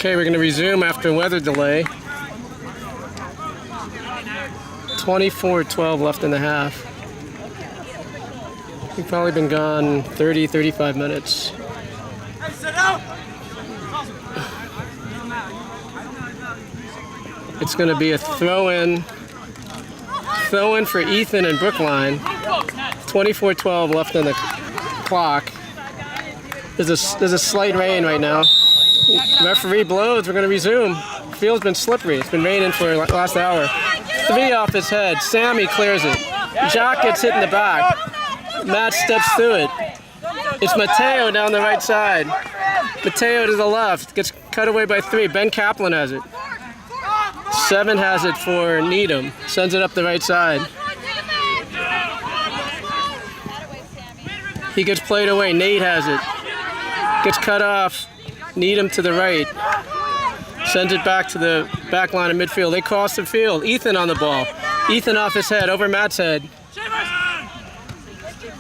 Okay, we're going to resume after a weather delay. 24-12 left in the half. We've probably been gone 30, 35 minutes. It's going to be a throw-in for Ethan and Brookline. 24-12 left on the clock. There's a slight rain right now. Referee blows. We're going to resume. Field's been slippery. It's been raining for the last hour. 3 off his head. Sammy clears it. Jacques gets hit in the back. Matt steps through it. It's Mateo down the right side. Mateo to the left. Gets cut away by 3. Ben Kaplan has it. 7 has it for Needham. Sends it up the right side. He gets played away. Nate has it. Gets cut off. Needham to the right. Sends it back to the back line of midfield. They cross the field. Ethan on the ball. Ethan off his head, over Matt's head.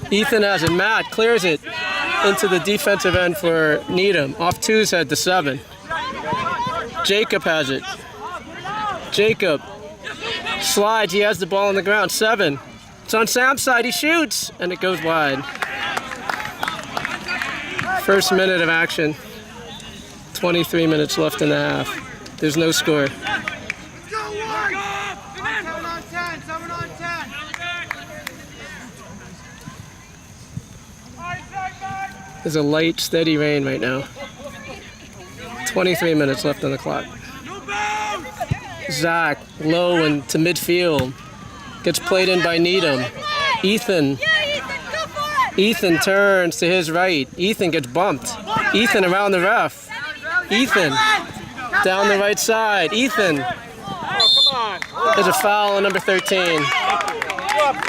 Ethan has it. Matt clears it into the defensive end for Needham. Off 2's head to 7. Jacob has it. Jacob slides. He has the ball on the ground. 7. It's on Sam's side. He shoots, and it goes wide. First minute of action. 23 minutes left in the half. There's no score. There's a light, steady rain right now. 23 minutes left on the clock. Zach, low and to midfield. Gets played in by Needham. Ethan. Ethan turns to his right. Ethan gets bumped. Ethan around the ref. Ethan down the right side. Ethan. There's a foul on number 13.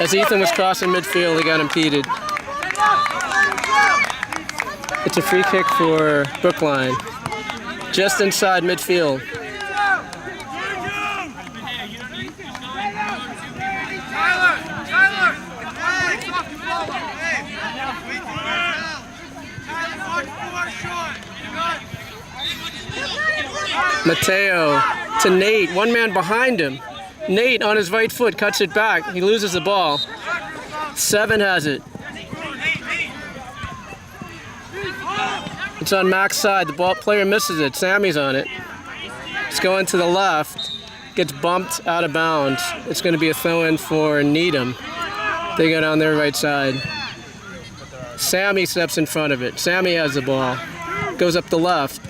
As Ethan was crossing midfield, he got impeded. It's a free kick for Brookline. Just inside midfield. Mateo to Nate, 1 man behind him. Nate on his right foot cuts it back. He loses the ball. 7 has it. It's on Mac's side. The ball player misses it. Sammy's on it. It's going to the left. Gets bumped out of bounds. It's going to be a throw-in for Needham. They go down their right side. Sammy steps in front of it. Sammy has the ball. Goes up the left.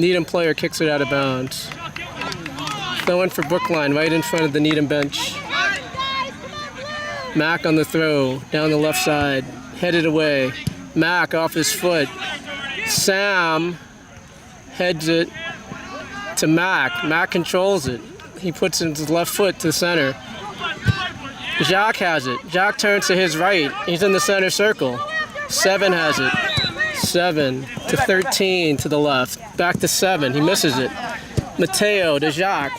Needham player kicks it out of bounds. Throw-in for Brookline right in front of the Needham bench. Mac on the throw, down the left side, headed away. Mac off his foot. Sam heads it to Mac. Mac controls it. He puts his left foot to the center. Jacques has it. Jacques turns to his right. He's in the center circle. 7 has it. 7 to 13 to the left. Back to 7. He misses it. Mateo to Jacques.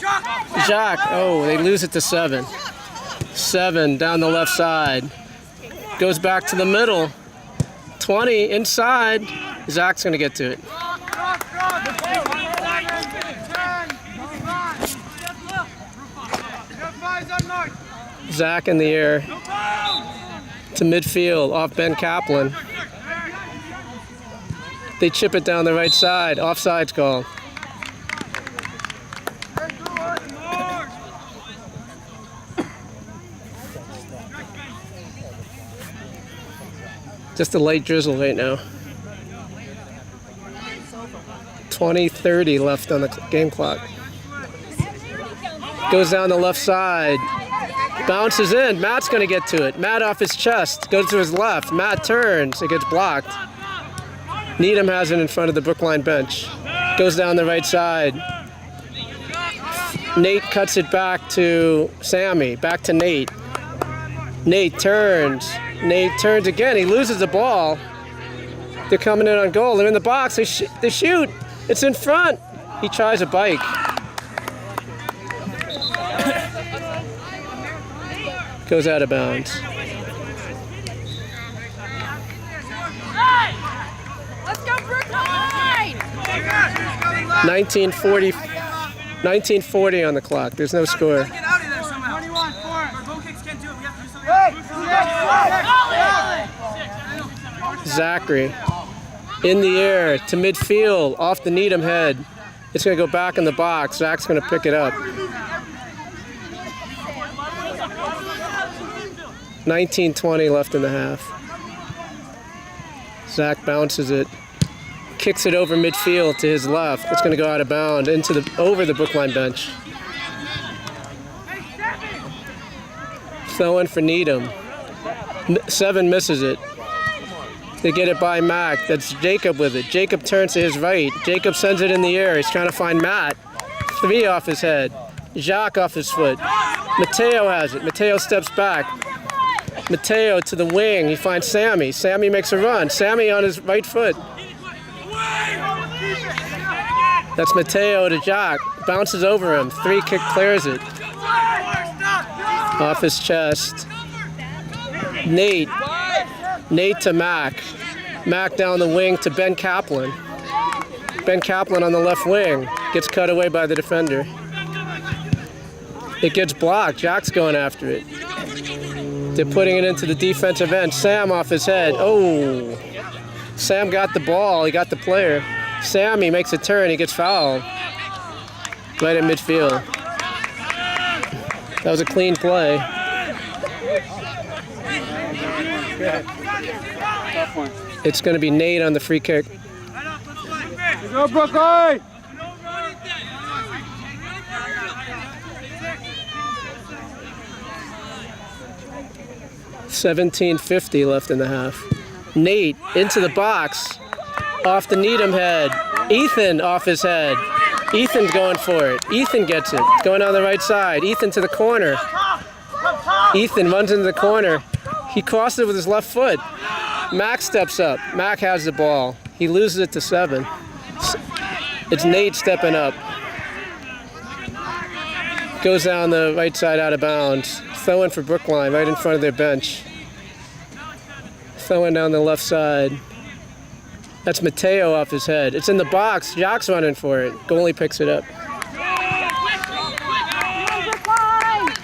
Jacques, oh, they lose it to 7. 7 down the left side. Goes back to the middle. 20 inside. Zach's going to get to it. Zach in the air to midfield off Ben Kaplan. They chip it down the right side. Offside's called. Just a light drizzle right now. 20:30 left on the game clock. Goes down the left side. Bounces in. Matt's going to get to it. Matt off his chest. Goes to his left. Matt turns. It gets blocked. Needham has it in front of the Brookline bench. Goes down the right side. Nate cuts it back to Sammy. Back to Nate. Nate turns. Nate turns again. He loses the ball. They're coming in on goal. They're in the box. They shoot. It's in front. He tries a bike. Goes out of bounds. Let's go, Brookline! 1940 on the clock. There's no score. Zachary in the air to midfield off the Needham head. It's going to go back in the box. Zach's going to pick it up. 19:20 left in the half. Zach bounces it, kicks it over midfield to his left. It's going to go out of bounds over the Brookline bench. Throw in for Needham. 7 misses it. They get it by Mac. That's Jacob with it. Jacob turns to his right. Jacob sends it in the air. He's trying to find Matt. 3 off his head. Jacques off his foot. Mateo has it. Mateo steps back. Mateo to the wing. He finds Sammy. Sammy makes a run. Sammy on his right foot. That's Mateo to Jacques. Bounces over him. 3 kick clears it. Off his chest. Nate to Mac. Mac down the wing to Ben Kaplan. Ben Kaplan on the left wing. Gets cut away by the defender. It gets blocked. Jack's going after it. They're putting it into the defensive end. Sam off his head. Oh. Sam got the ball. He got the player. Sammy makes a turn. He gets fouled. Right at midfield. That was a clean play. It's going to be Nate on the free kick. Go Brookline! 17:50 left in the half. Nate into the box. Off the Needham head. Ethan off his head. Ethan's going for it. Ethan gets it. Going on the right side. Ethan to the corner. Ethan runs into the corner. He crosses it with his left foot. Mac steps up. Mac has the ball. He loses it to 7. It's Nate stepping up. Goes down the right side out of bounds. Throw in for Brookline right in front of their bench. Throw in down the left side. That's Mateo off his head. It's in the box. Jacques running for it. Goalie picks it up.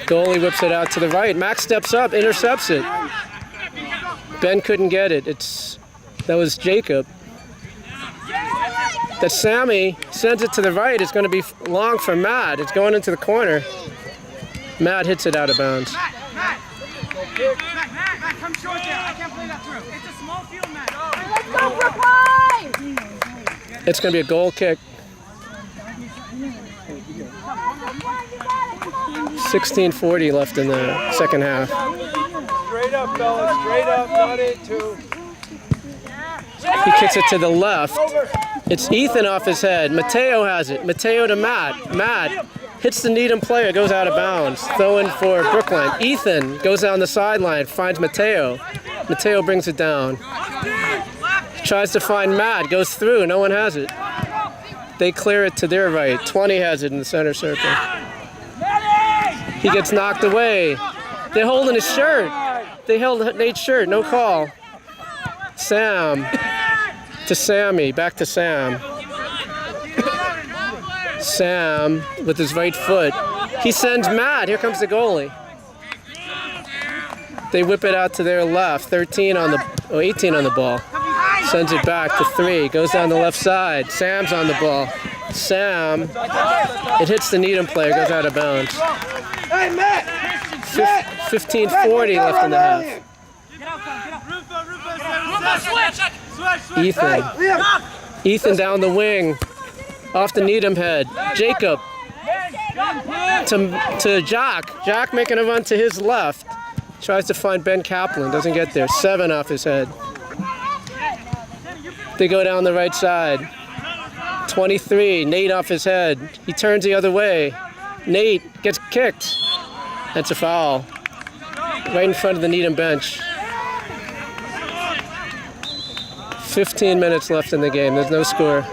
Goalie whips it out to the right. Max steps up, intercepts it. Ben couldn't get it. That was Jacob. That Sammy sends it to the right. It's going to be long for Matt. It's going into the corner. Matt hits it out of bounds. Matt, come short there. I can't play that through. It's a small field, Matt. Let's go, Brookline! It's going to be a goal kick. 16:40 left in the second half. Straight up, fellas. Straight up. Not it, 2. He kicks it to the left. It's Ethan off his head. Mateo has it. Mateo to Matt. Matt hits the Needham player, goes out of bounds. Throw in for Brookline. Ethan goes down the sideline, finds Mateo. Mateo brings it down. Tries to find Matt, goes through, no one has it. They clear it to their right. 20 has it in the center circle. He gets knocked away. They're holding his shirt. They held Nate's shirt, no call. Sam to Sammy, back to Sam. Sam with his right foot. He sends Matt. Here comes the goalie. They whip it out to their left. 18 on the ball. Sends it back to 3. Goes down the left side. Sam's on the ball. Sam. It hits the Needham player. Goes out of bounds. 15:40 left in the half. Ethan down the wing. Off the Needham head. Jacob to Jacques. Jacques making a run to his left. Tries to find Ben Kaplan. Doesn't get there. 7 off his head. They go down the right side. 23. Nate off his head. He turns the other way. Nate gets kicked. That's a foul. Right in front of the Needham bench. 15 minutes left in the game. There's no score.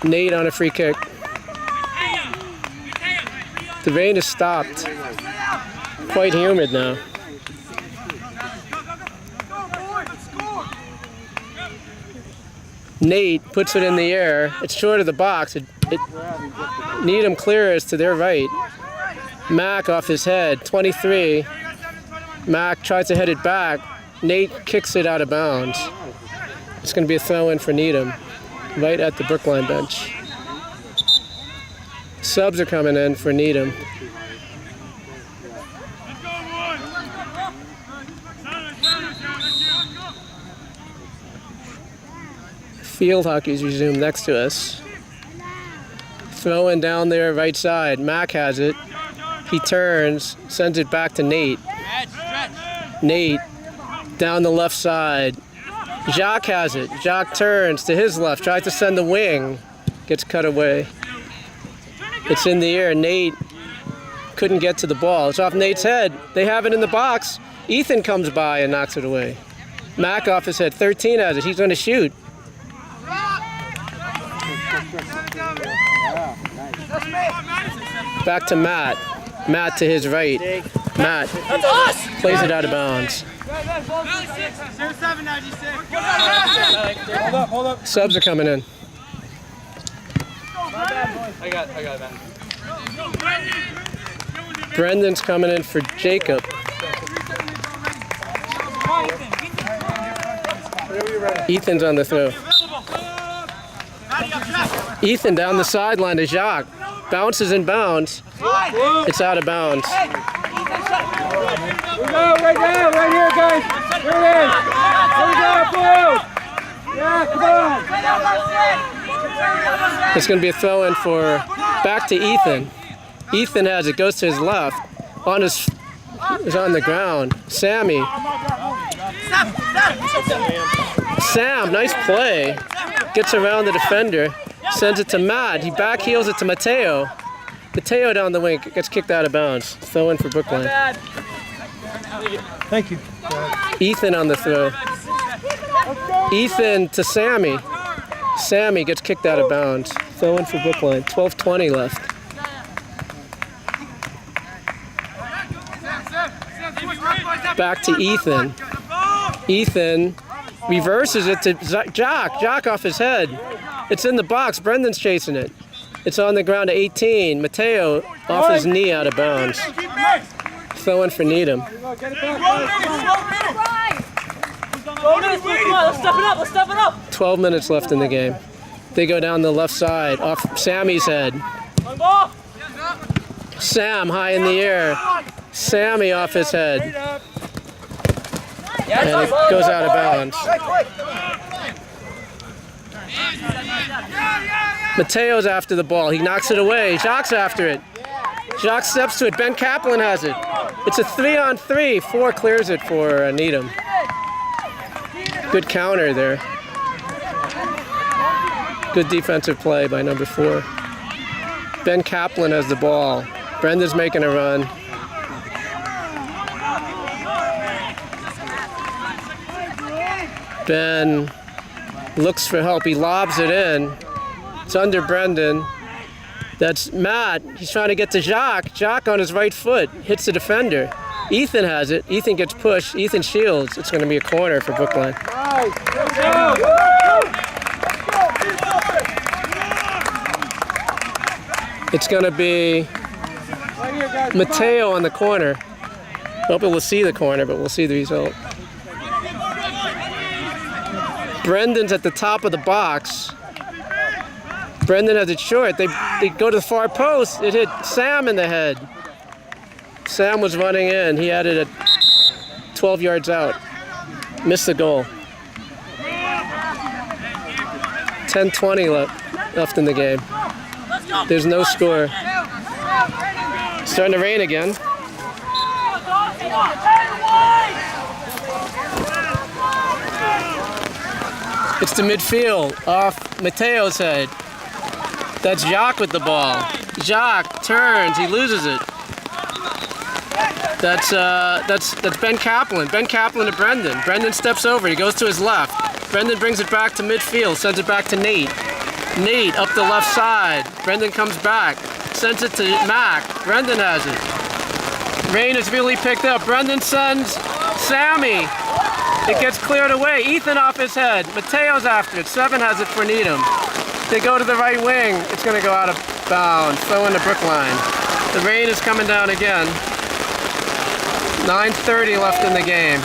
Nate on a free kick. The rain has stopped. Quite humid now. Nate puts it in the air. It's short of the box. Needham clears to their right. Mack off his head, 23. Mack tries to head it back. Nate kicks it out of bounds. It's going to be a throw-in for Needham, right at the Brookline bench. Subs are coming in for Needham. Field hockey's resumed next to us. Throwing down there right side. Mack has it. He turns, sends it back to Nate. Nate down the left side. Jacques has it. Jacques turns to his left, tries to send the wing. Gets cut away. It's in the air. Nate couldn't get to the ball. It's off Nate's head. They have it in the box. Ethan comes by and knocks it away. Mack off his head. 13 has it. He's going to shoot. Back to Matt. Matt to his right. Matt plays it out of bounds. Hold up. Subs are coming in. I got that. Brendan's coming in for Jacob. Ethan's on the throw. Ethan down the sideline to Jacques. Bounces and bounds. It's out of bounds. We go, right now, right here, guys. Here it is. Here we go, blue. Yeah, come on. It's going to be a throw-in for back to Ethan. Ethan has it, goes to his left. Is on the ground. Sammy. Sam, nice play. Gets around the defender. Sends it to Matt. He backheels it to Mateo. Mateo down the wing gets kicked out of bounds. Throw in for Brookline. Thank you. Ethan on the throw. Ethan to Sammy. Sammy gets kicked out of bounds. Throw in for Brookline. 12:20 left. Back to Ethan. Ethan reverses it to Jock. Jock off his head. It's in the box. Brendan's chasing it. It's on the ground to 18. Mateo off his knee out of bounds. Throw in for Needham. Let's step it up. 12 minutes left in the game. They go down the left side off Sammy's head. Sam high in the air. Sammy off his head. And it goes out of bounds. Mateo's after the ball. He knocks it away. Jacques after it. Jacques steps to it. Ben Kaplan has it. It's a 3-on-3. 4 clears it for Needham. Good counter there. Good defensive play by number 4. Ben Kaplan has the ball. Brenda's making a run. Ben looks for help. He lobs it in. It's under Brendan. That's Matt. He's trying to get to Jacques. Jacques on his right foot hits the defender. Ethan has it. Ethan gets pushed. Ethan shields. It's going to be a corner for Brookline. It's going to be Mateo on the corner. Hope we'll see the corner, but we'll see the result. Brendan's at the top of the box. Brendan has it short. They go to the far post. It hit Sam in the head. Sam was running in. He had it at 12 yards out. Missed the goal. 10:20 left in the game. There's no score. It's starting to rain again. It's to midfield, off Mateo's head. That's Jacques with the ball. Jacques turns, he loses it. That's Ben Kaplan. Ben Kaplan to Brendan. Brendan steps over, he goes to his left. Brendan brings it back to midfield, sends it back to Nate. Nate up the left side. Brendan comes back, sends it to Mac. Brendan has it. Rain is really picked up. Brendan sends Sammy. It gets cleared away. Ethan off his head. Mateo's after it. 7 has it for Needham. They go to the right wing. It's going to go out of bounds. Throw into Brookline. The rain is coming down again. 9:30 left in the game.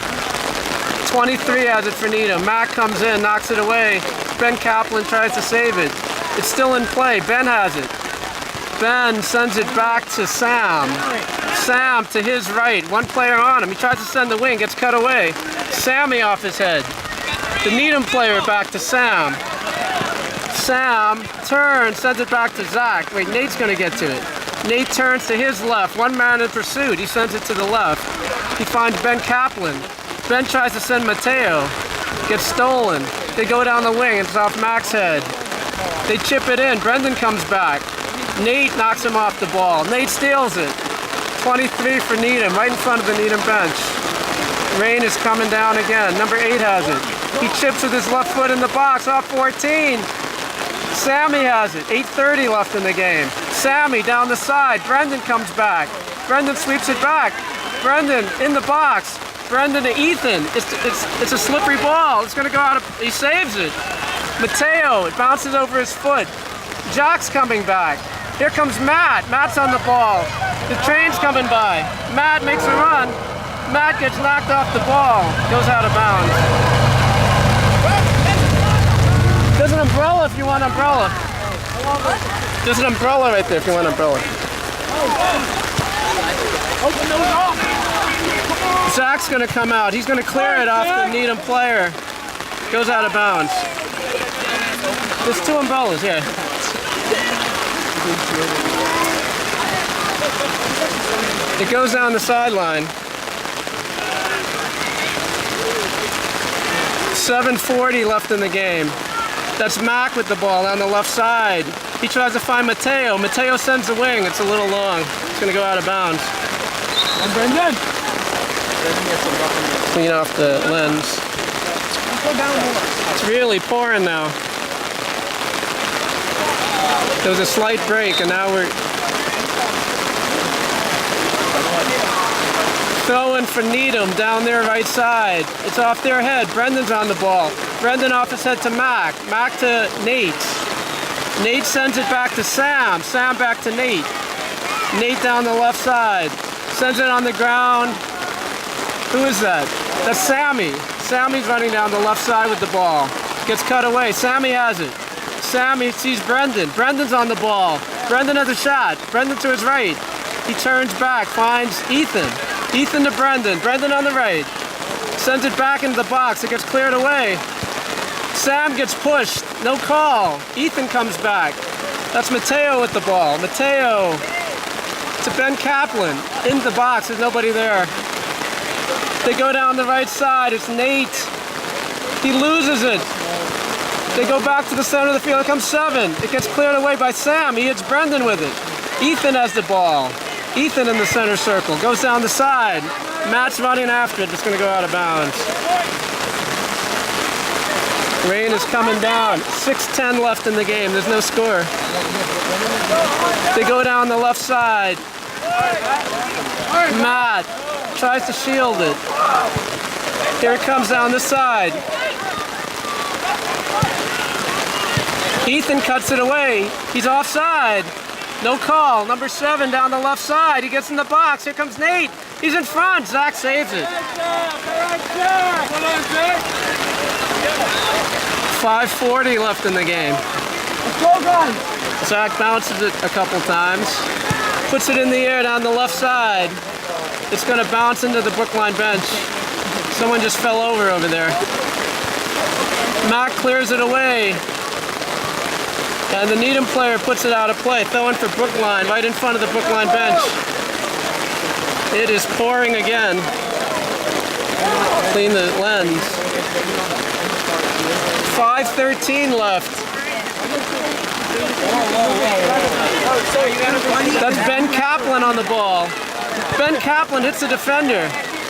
23 has it for Needham. Mac comes in, knocks it away. Ben Kaplan tries to save it. It's still in play. Ben has it. Ben sends it back to Sam. Sam to his right. One player on him. He tries to send the wing. Gets cut away. Sammy off his head. The Needham player back to Sam. Sam turns, sends it back to Zach. Wait, Nate's going to get to it. Nate turns to his left. One man in pursuit. He sends it to the left. He finds Ben Kaplan. Ben tries to send Mateo. Gets stolen. They go down the wing. It's off Mac's head. They chip it in. Brendan comes back. Nate knocks him off the ball. Nate steals it. 23 for Needham, right in front of the Needham bench. Rain is coming down again. Number 8 has it. He chips with his left foot in the box, off 14. Sammy has it. 8:30 left in the game. Sammy down the side. Brendan comes back. Brendan sweeps it back. Brendan in the box. Brendan to Ethan. It's a slippery ball. It's going to go out of... He saves it. Mateo, it bounces over his foot. Jack's coming back. Here comes Matt. Matt's on the ball. The train's coming by. Matt makes a run. Matt gets knocked off the ball. Goes out of bounds. There's an umbrella if you want umbrella. There's an umbrella right there if you want umbrella. Zach's going to come out. He's going to clear it off the Needham player. Goes out of bounds. There's 2 umbrellas, yeah. It goes down the sideline. 7:40 left in the game. That's Mac with the ball on the left side. He tries to find Mateo. Mateo sends the wing. It's a little long. It's going to go out of bounds. And Brendan. Clean off the lens. It's really pouring now. There was a slight break, and now we're throwing for Needham down their right side. It's off their head. Brendan's on the ball. Brendan off his head to Mac. Mac to Nate. Nate sends it back to Sam. Sam back to Nate. Nate down the left side. Sends it on the ground. Who is that? That's Sammy. Sammy's running down the left side with the ball. Gets cut away. Sammy has it. Sammy sees Brendan. Brendan's on the ball. Brendan has a shot. Brendan to his right. He turns back, finds Ethan. Ethan to Brendan. Brendan on the right. Sends it back into the box. It gets cleared away. Sam gets pushed. No call. Ethan comes back. That's Mateo with the ball. Mateo to Ben Kaplan. In the box. There's nobody there. They go down the right side. It's Nate. He loses it. They go back to the center of the field. Here comes 7. It gets cleared away by Sam. He hits Brendan with it. Ethan has the ball. Ethan in the center circle. Goes down the side. Matt's running after it. It's going to go out of bounds. Rain is coming down. 6:10 left in the game. There's no score. They go down the left side. Matt tries to shield it. Here it comes down this side. Ethan cuts it away. He's offside. No call. Number 7 down the left side. He gets in the box. Here comes Nate. He's in front. Zach saves it. 5:40 left in the game. Let's go, guys. Zach bounces it a couple times. Puts it in the air down the left side. It's going to bounce into the Brookline bench. Someone just fell over there. Mac clears it away. And the Needham player puts it out of play. Throwing for Brookline right in front of the Brookline bench. It is pouring again. Clean the lens. 5:13 left. That's Ben Kaplan on the ball. Ben Kaplan hits the defender.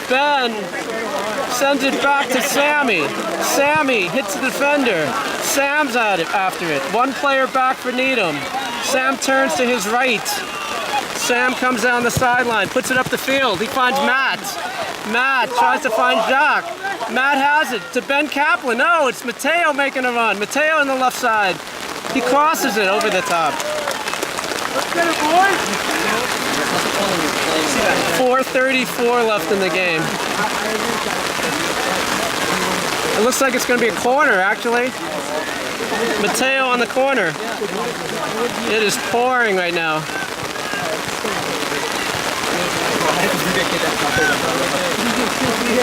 Ben sends it back to Sammy. Sammy hits the defender. Sam's at it after it. One player back for Needham. Sam turns to his right. Sam comes down the sideline, puts it up the field. He finds Matt. Matt tries to find Jacques. Matt has it to Ben Kaplan. No, it's Mateo making a run. Mateo on the left side. He crosses it over the top. Let's get it, boys. 4:34 left in the game. It looks like it's going to be a corner, actually. Mateo on the corner. It is pouring right now.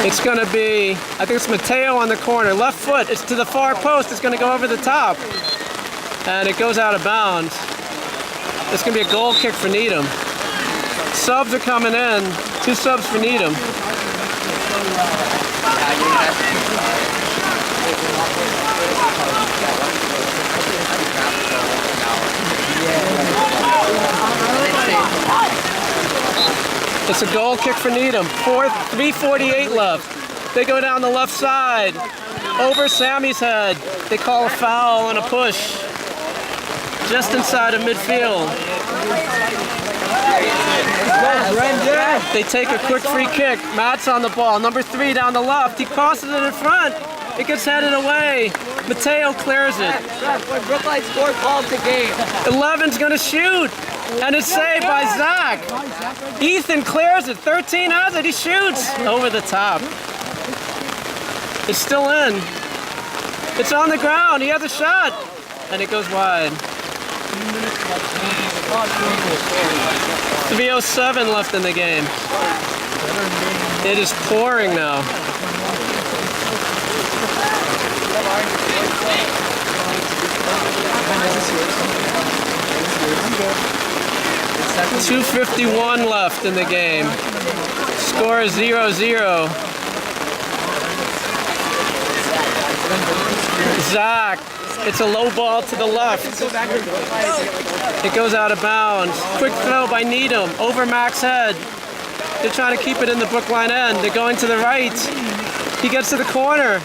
It's going to be, I think it's Mateo on the corner. Left foot, it's to the far post. It's going to go over the top. And it goes out of bounds. It's going to be a goal kick for Needham. Subs are coming in. 2 subs for Needham. It's a goal kick for Needham. 3:48 left. They go down the left side. Over Sammy's head. They call a foul on a push. Just inside of midfield. They take a quick free kick. Matt's on the ball. Number 3 down the left. He crosses it in front. It gets headed away. Mateo clears it. When Brookline scored, called the game. 11's going to shoot. And it's saved by Zach. Ethan clears it. 13 has it. He shoots over the top. It's still in. It's on the ground. He has a shot. And it goes wide. 3:07 left in the game. It is pouring now. .251 left in the game. Score is 0-0. Zach, it's a low ball to the left. It goes out of bounds. Quick throw by Needham over Mac's head. They're trying to keep it in the Brookline end. They're going to the right. He gets to the corner.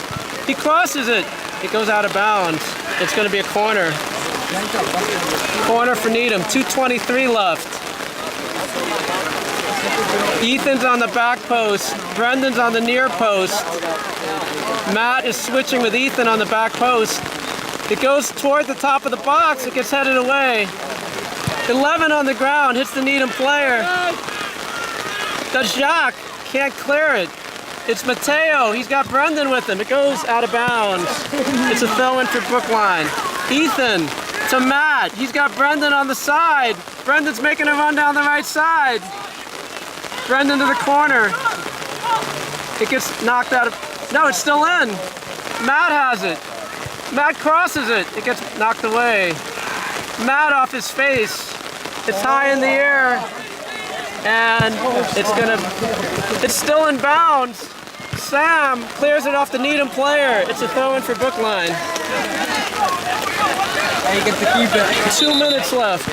He crosses it. It goes out of bounds. It's going to be a corner. Corner for Needham. 2:23 left. Ethan's on the back post. Brendan's on the near post. Matt is switching with Ethan on the back post. It goes toward the top of the box. It gets headed away. 11 on the ground. Hits the Needham player. Does Jacques. Can't clear it. It's Mateo. He's got Brendan with him. It goes out of bounds. It's a throw-in for Brookline. Ethan to Matt. He's got Brendan on the side. Brendan's making a run down the right side. Brendan to the corner. It gets knocked out of... No, it's still in. Matt has it. Matt crosses it. It gets knocked away. Matt off his face. It's high in the air. And it's still in bounds. Sam clears it off the Needham player. It's a throw-in for Brookline. And he gets to keep it. 2 minutes left.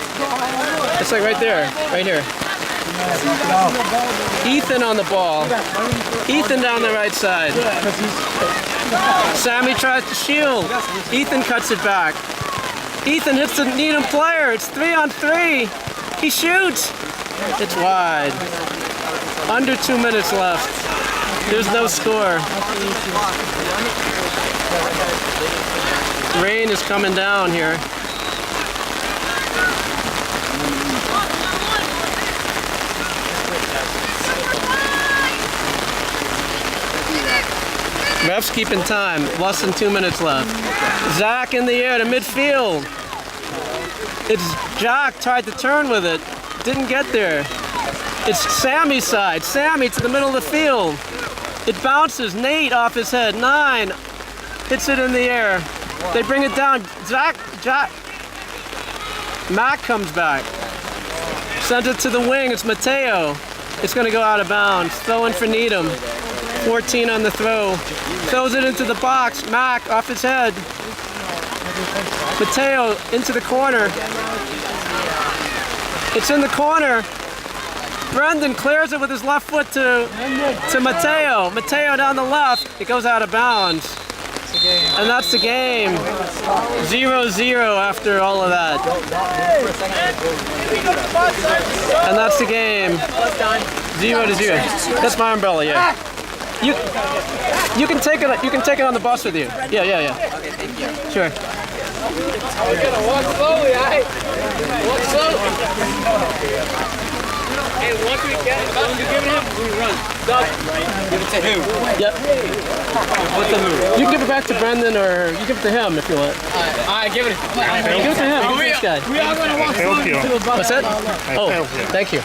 It's like right there, right here. Ethan on the ball. Ethan down the right side. Sammy tries to shield. Ethan cuts it back. Ethan hits the Needham player. It's 3-on-3. He shoots. It's wide. Under 2 minutes left. There's no score. Rain is coming down here. Ref's keeping time. Less than 2 minutes left. Zach in the air to midfield. It's Jacques tried to turn with it. Didn't get there. It's Sammy's side. Sammy to the middle of the field. It bounces. Nate off his head. 9. Hits it in the air. They bring it down. Jack. Mac comes back. Sends it to the wing. It's Mateo. It's going to go out of bounds. Throw in for Needham. 14 on the throw. Throws it into the box. Mac off his head. Mateo into the corner. It's in the corner. Brendan clears it with his left foot to Mateo. Mateo down the left. It goes out of bounds. And that's the game. 0-0 after all of that. And that's the game. 0-0. That's my umbrella, yeah. You can take it. You can take it on the bus with you. Yeah. Okay, thank you. Sure. We're gonna walk slowly, alright? Walk slowly. Hey, once we get it, once you give it him, we run. Stop. Give it to who? Yep. What's the move? You can give it back to Brendan, or you give it to him if you want. Alright, give it. Give it to him. Give it to this guy. We are gonna walk slowly to the bus. What's that? Oh, thank you.